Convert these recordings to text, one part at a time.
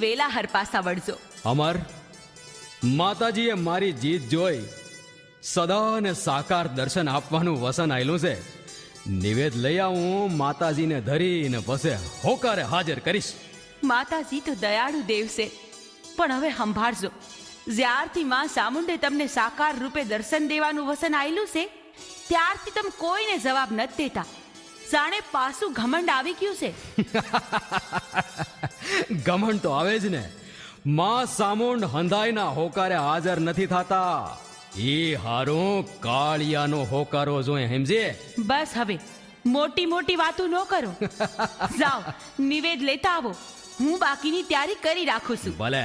વેલાહર પાસા વળજો. અમર, માતાજીએ મારી જીત જોઈ સદા ને સાકાર દર્શન આપવાનું વસન આયલું છે. નિવેદ લઈ આવું માતાજીને ધરીને પસે હોકારે હાજર કરીશ. માતાજી તો દયાળુ દેવ છે, પણ હવે સંભાળજો. જ્યારથી માં ચામુંડે તમને સાકાર રૂપે દર્શન દેવાનું વસન આયલું છે, ત્યારથી તમે કોઈને જવાબ નથી દેતા. જાણે પાછું ઘમંડ આવી ગયું છે. ગમણ તો આવે જ ને. માં સામુંડ હંધાઈના હોકારે હાજર નથી થતા. એ હારું કાળિયાનો હોકારો જોઈ હેમજે. બસ હવે મોટી મોટી વાતો ન કરો. જાઓ, નિવેદ લેતા આવો. હું બાકીની તૈયારી કરી રાખું છું. ભલે.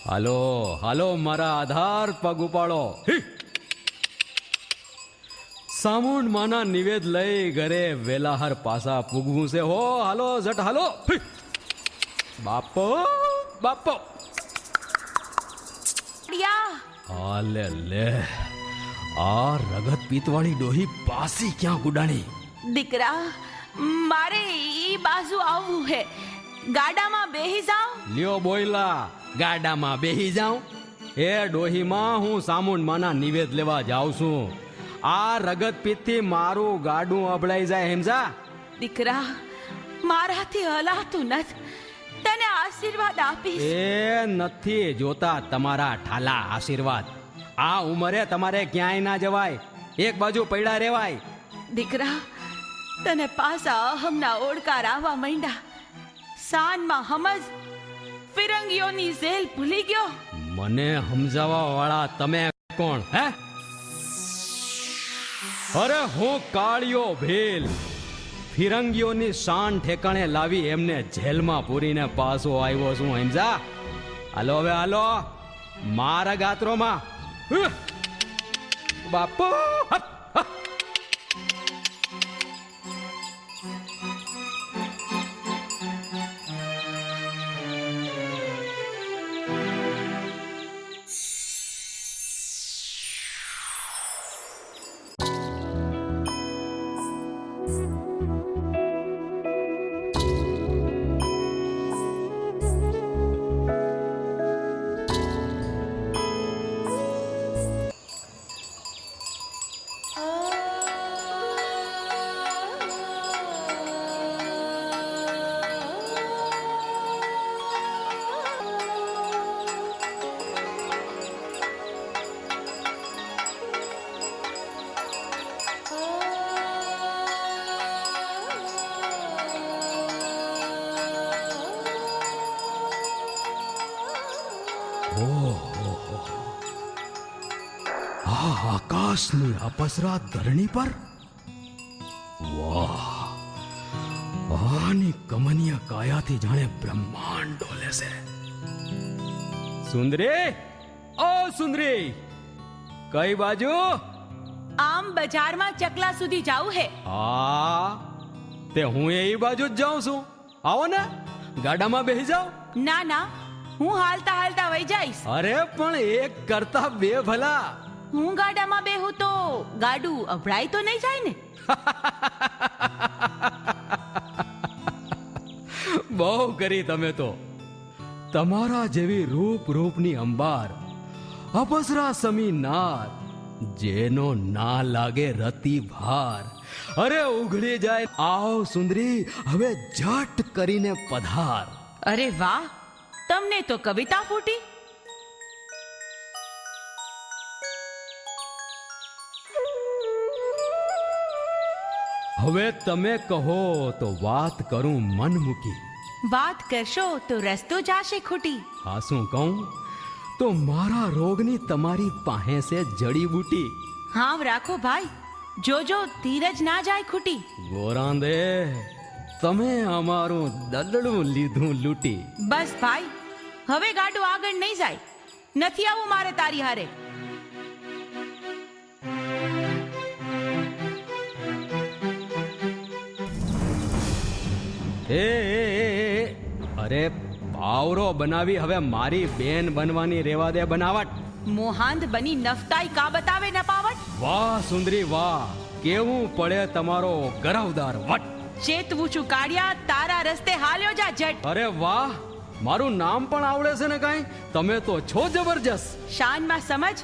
હાલો હાલો મારા આધાર પગ ઉપાડો. સામુંડ માના નિવેદ લઈ ઘરે વેલાહર પાસા પૂગવું છે. હો હાલો જટ હાલો. બાપો બાપો. હાલે લે, આ રગત પીતવાળી ડોહી પાસી ક્યાં ગુડાણી? દીકરા, મારે ઈ બાજુ આવવું હે. ગાડામાં બેહી જાઓ. લ્યો બોયલા, ગાડામાં બેહી જાઉં? એ ડોહીમાં હું સામુંડ માના નિવેદ લેવા જાઉં છું. આ રગત પીતથી મારું ગાડું અબળાઈ જાય હેમજા. દીકરા, મારાથી હલાતું નથી. તને આશીર્વાદ આપીશ. એ નથી જોતા તમારા ઠાલા આશીર્વાદ. આ ઉંમરે તમારે ક્યાંય ના જવાય. એક બાજુ પડ્યા રેવાય. દીકરા, તને પાસા અહમના ઓળકાર આવવા માંડ્યા. સાનમાં હમજ, ફિરંગીઓની ઝેલ ભૂલી ગયો. મને સમજાવવા વાળા તમે કોણ હે? અરે હું કાળિયો ભેલ. ફિરંગીઓની શાન ઠેકાણે લાવી એમને જેલમાં પૂરીને પાછો આવ્યો છું સમજા. હાલો હવે હાલો મારા ગાત્રોમાં. બાપુ આકાશની અપસરા ધરણી પર. વાહ, આની કમનીય કાયાથી જાણે બ્રહ્માંડ ડોલે છે. સુંદરી, ઓ સુંદરી, કઈ બાજુ? આમ બજારમાં ચકલા સુધી જાવું હે. હા, તે હું એ બાજુ જ જાઉં છું. આવો ને, ગાડામાં બેસી જાઓ. ના ના, હું હાલતા હાલતા વઈ જઈશ. અરે પણ એક કરતા બે ભલા. હું ગાડામાં બેહું તો ગાડું અભડાય તો નહીં જાય ને? બહુ કરી તમે તો. તમારા જેવી રૂપ રૂપની અંબાર, અપસરા સમી નાર, જેનો ના લાગે રતિ ભાર. અરે ઉઘડી જાય. આવ સુંદરી, હવે ઝટ કરીને પધાર. અરે વાહ, તમને તો કવિતા ફૂટી. હવે તમે કહો તો વાત કરું મન મૂકી. વાત કરશો તો રસ્તો જાશે ખૂટી. હા શું કહું તો મારા રોગની તમારી પાસે છે જડીબૂટી. હાવ રાખો ભાઈ, જોજો ધીરજ ના જાય ખૂટી. ગોરાંદે તમે અમારું દલડું લીધું લૂંટી. બસ ભાઈ, હવે ગાડું આગળ નહીં જાય. નથી આવું મારે તારી હારે. એ અરે પાવરો બનાવી હવે મારી બેન બનવાની રેવા દે બનાવટ. મોહાંદ બની નફતાઈ કા બતાવે ન પાવટ. વાહ સુંદરી વાહ, કેવું પડે તમારો ગરવદાર વટ. ચેતવું છું કાળિયા, તારા રસ્તે હાલ્યો જા જટ. અરે વાહ, મારું નામ પણ આવડે છે ને કાંઈ? તમે તો છો જબરજસ્ત. શાનમાં સમજ,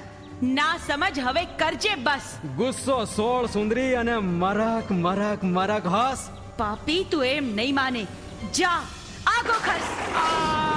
ના સમજ હવે કરજે બસ. ગુસ્સો સોળ સુંદરી અને મરક મરક મરક હસ. પાપી તું એમ નહીં માને. જા આગો ખસ. આ